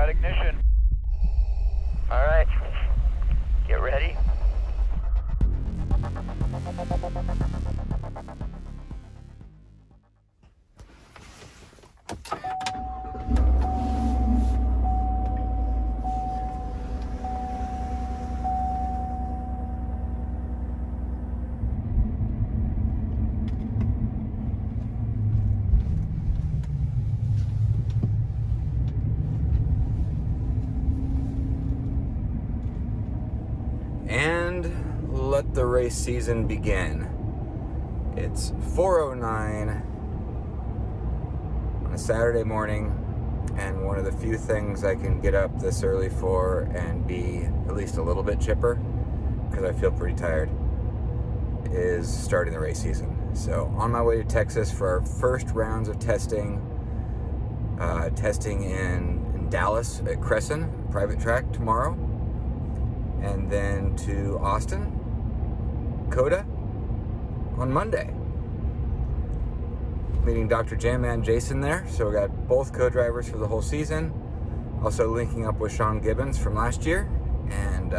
got ignition. All right, get ready. And let the race season begin. It's 4:09 on a Saturday morning, and one of the few things I can get up this early for and be at least a little bit chipper, because I feel pretty tired, is starting the race season. So on my way to Texas for our first rounds of testing in Dallas at Crescent, private track tomorrow, and then to Austin, COTA, on Monday. Meeting Dr. Jim and Jason there, so we got both co-drivers for the whole season. Also linking up with Sean Gibbons from last year, and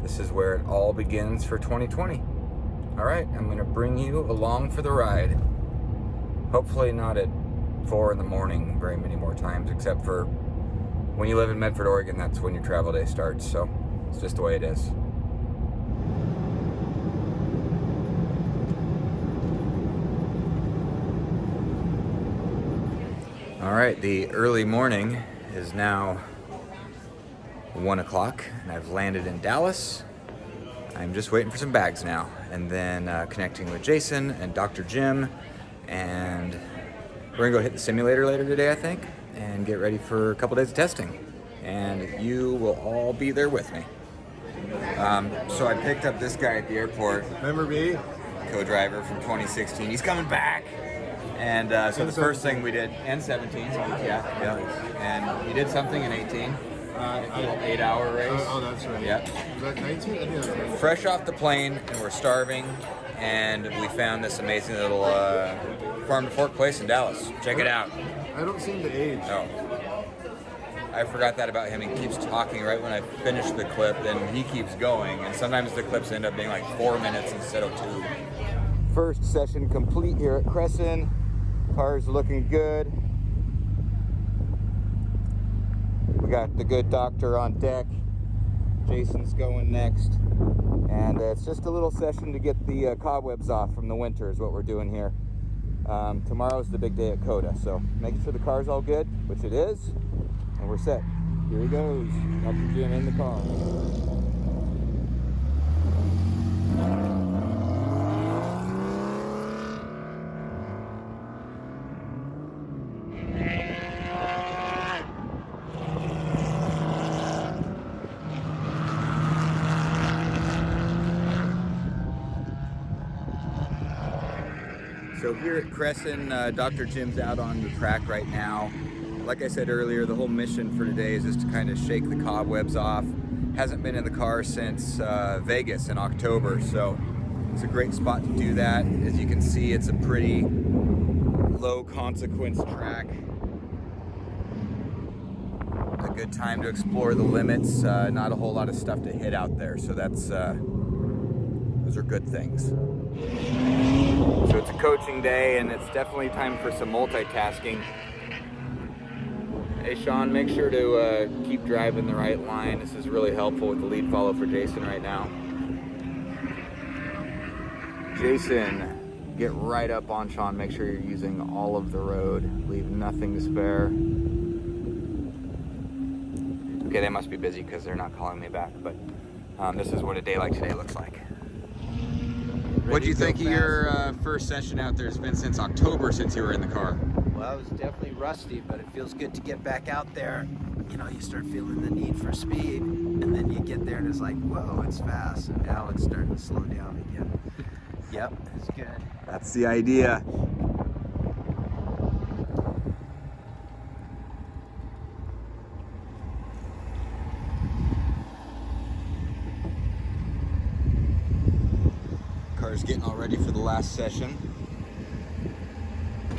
this is where it all begins for 2020. All right, I'm gonna bring you along for the ride. Hopefully not at 4 in the morning very many more times, except for when you live in Medford, Oregon, that's when your travel day starts, so it's just the way it is. All right, the early morning is now 1 o'clock, and I've landed in Dallas. I'm just waiting for some bags now, and then connecting with Jason and Dr. Jim, and we're gonna go hit the simulator later today, I think, and get ready for a couple days of testing. And you will all be there with me. So I picked up this guy at the airport. Remember me? Co-driver from 2016. He's coming back. And so the first thing we did, and 17, yeah. And he did something in 18. A little 8-hour race. Oh, that's right. Yeah. Was that 19? I think that was 19. Fresh off the plane, and we're starving, and we found this amazing little farm to fork place in Dallas. Check it out. I don't seem to age. No. I forgot that about him. He keeps talking right when I finish the clip, then he keeps going, and sometimes the clips end up being like 4 minutes instead of 2. First session complete here at Crescent. Car's looking good. We got the good doctor on deck. Jason's going next. And it's just a little session to get the cobwebs off from the winter is what we're doing here. Tomorrow's the big day at COTA, so making sure the car's all good, which it is, and we're set. Here he goes, Dr. Jim in the car. So here at Crescent, Dr. Jim's out on the track right now. Like I said earlier, the whole mission for today is just to kind of shake the cobwebs off. Hasn't been in the car since Vegas in October, so it's a great spot to do that. As you can see, it's a pretty low consequence track. A good time to explore the limits. Not a whole lot of stuff to hit out there, so that's those are good things. So it's a coaching day, and it's definitely time for some multitasking. Hey Sean, make sure to keep driving the right line. This is really helpful with the lead follow for Jason right now. Jason, get right up on Sean. Make sure you're using all of the road. Leave nothing to spare. Okay, they must be busy because they're not calling me back, but this is what a day like today looks like. What do you think of your first session out there? It's been since October since you were in the car. Well, I was definitely rusty, but it feels good to get back out there. You know, you start feeling the need for speed, and then you get there and it's like, whoa, it's fast, and now it's starting to slow down again. Yep, it's good. That's the idea. Car's getting all ready for the last session.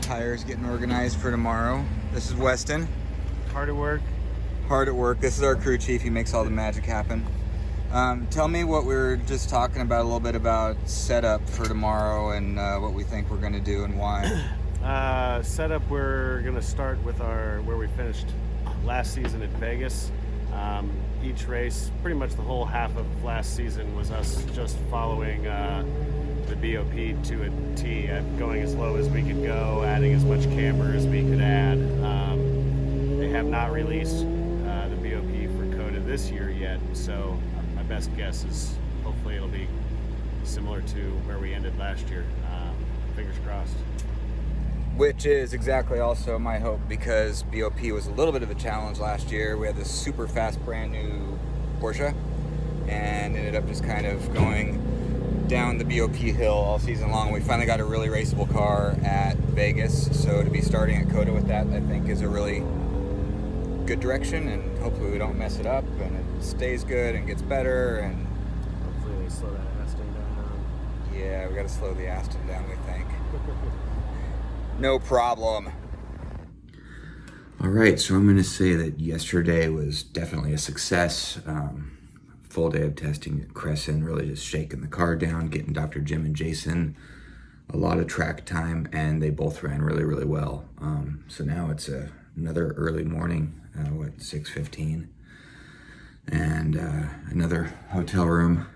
Tires getting organized for tomorrow. This is Weston. Hard at work. Hard at work. This is our crew chief. He makes all the magic happen. Tell me what we were just talking about, a little bit about setup for tomorrow and what we think we're going to do and why. Setup, we're going to start with where we finished last season at Vegas. Each race, pretty much the whole half of last season was us just following the BOP to a T, going as low as we could go, adding as much camber as we could add. They have not released the BOP for CODA this year yet, so my best guess is hopefully it'll be similar to where we ended last year. Fingers crossed. Which is exactly also my hope, because BOP was a little bit of a challenge last year. We had this super fast brand new Porsche and ended up just kind of going down the BOP hill all season long. We finally got a really raceable car at Vegas, so to be starting at CODA with that, I think, is a really good direction, and hopefully we don't mess it up and it stays good and gets better. And Hopefully they slow that Aston down. yeah, we got to slow the Aston down, we think. No problem. All right, so I'm going to say that yesterday was definitely a success. Full day of testing at Crescent, really just shaking the car down, getting Dr. Jim and Jason a lot of track time, and they both ran really, really well. So now it's another early morning, 6:15, and another hotel room.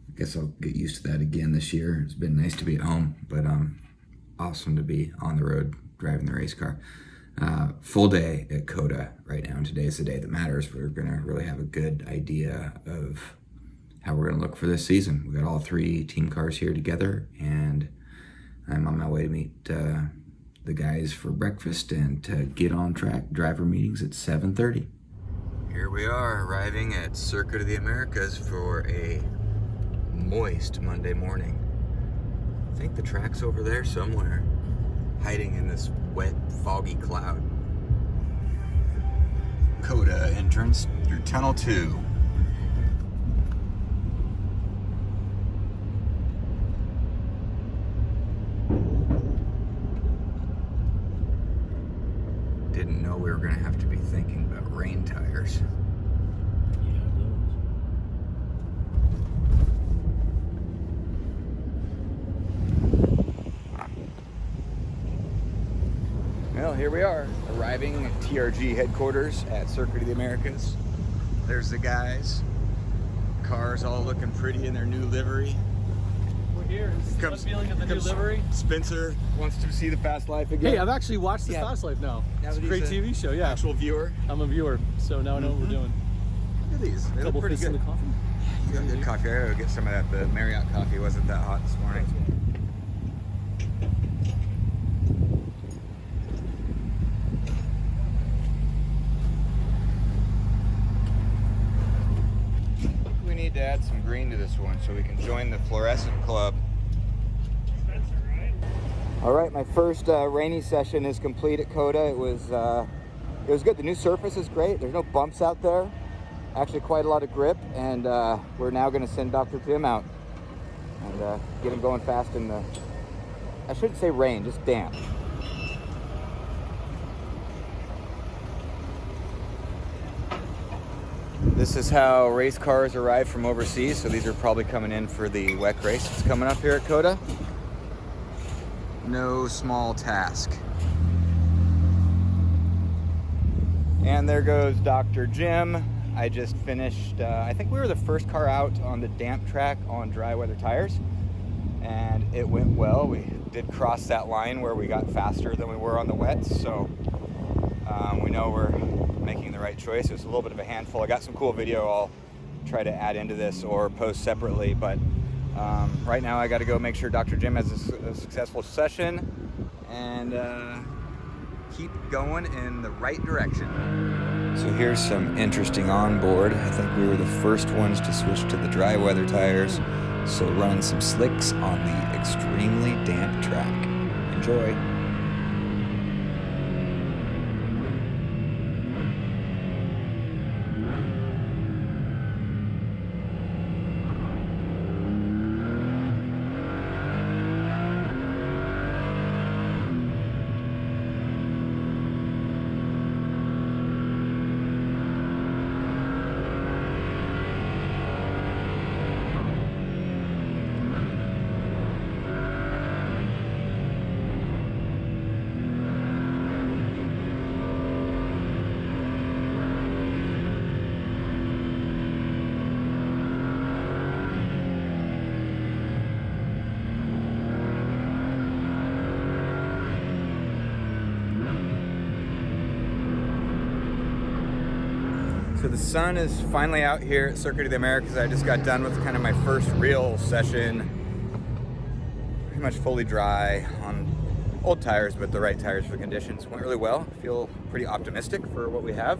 I guess I'll get used to that again this year. It's been nice to be at home, but awesome to be on the road driving the race car. Full day at CODA right now, and today's the day that matters. We're gonna really have a good idea of how we're gonna look for this season. We got all 3 team cars here together, and I'm on my way to meet the guys for breakfast and to get on track driver meetings at 7:30. Here we are, arriving at Circuit of the Americas for a moist Monday morning. I think the track's over there somewhere, hiding in this wet, foggy cloud. CODA entrance through Tunnel 2. Didn't know we were gonna have to be thinking about rain tires. Well, here we are, arriving at TRG headquarters at Circuit of the Americas. There's the guys. Cars all looking pretty in their new livery. We're here. What feeling of the new livery? Spencer wants to see the Fastlife again. Hey, I've actually watched the Fastlife now. It's a great TV show, yeah. Actual viewer. I'm a viewer, so now I know what we're doing. Look at these. They look Couple pretty fists in good. the coffee. You got good coffee. I gotta get some of that. The Marriott coffee wasn't that hot this morning. We need to add some green to this one so we can join the fluorescent club. All right, my first rainy session is complete at CODA. It was good. The new surface is great. There's no bumps out there. Actually, quite a lot of grip, and we're now going to send Dr. Tim out and get him going fast in the, I shouldn't say rain, just damp. This is how race cars arrive from overseas, so these are probably coming in for the WEC race that's coming up here at CODA. No small task. And there goes Dr. Jim. I just finished, I think we were the first car out on the damp track on dry weather tires, and it went well. We did cross that line where we got faster than we were on the wets, so we know we're making the right choice. It was a little bit of a handful. I got some cool video I'll try to add into this or post separately, but right now I got to go make sure Dr. Jim has a successful session and keep going in the right direction. So here's some interesting onboard. I think we were the first ones to switch to the dry weather tires, so running some slicks on the extremely damp track. Enjoy. So the sun is finally out here at Circuit of the Americas. I just got done with kind of my first real session. Pretty much fully dry on old tires, but the right tires for the conditions. Went really well. Feel pretty optimistic for what we have.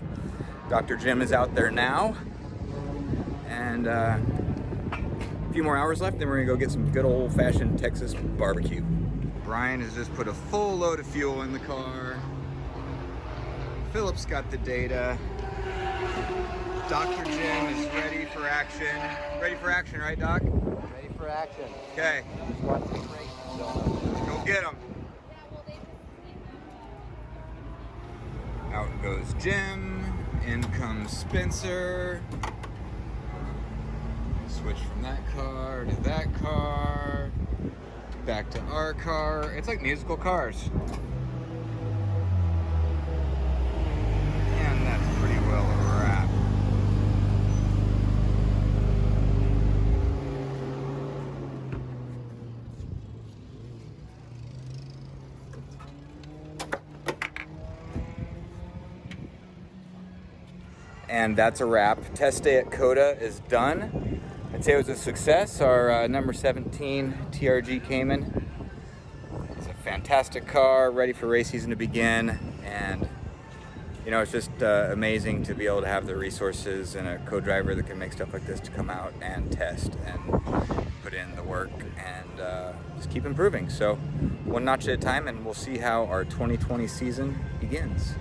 Dr. Jim is out there now. And a few more hours left, then we're gonna go get some good old-fashioned Texas barbecue. Brian has just put a full load of fuel in the car. Philip's got the data. Dr. Jim is ready for action. Ready for action, right, Doc? Ready for action. Okay. Just watch this race. Let's go get him. Out goes Jim. In comes Spencer. Switch from that car to that car. Back to our car. It's like musical cars. And that's pretty well a wrap. And that's a wrap. Test day at COTA is done. I'd say it was a success. Our number 17 TRG Cayman. It's a fantastic car, ready for race season to begin. And you know, it's just amazing to be able to have the resources and a co-driver that can make stuff like this to come out and test and put in the work and just keep improving. So one notch at a time, and we'll see how our 2020 season begins.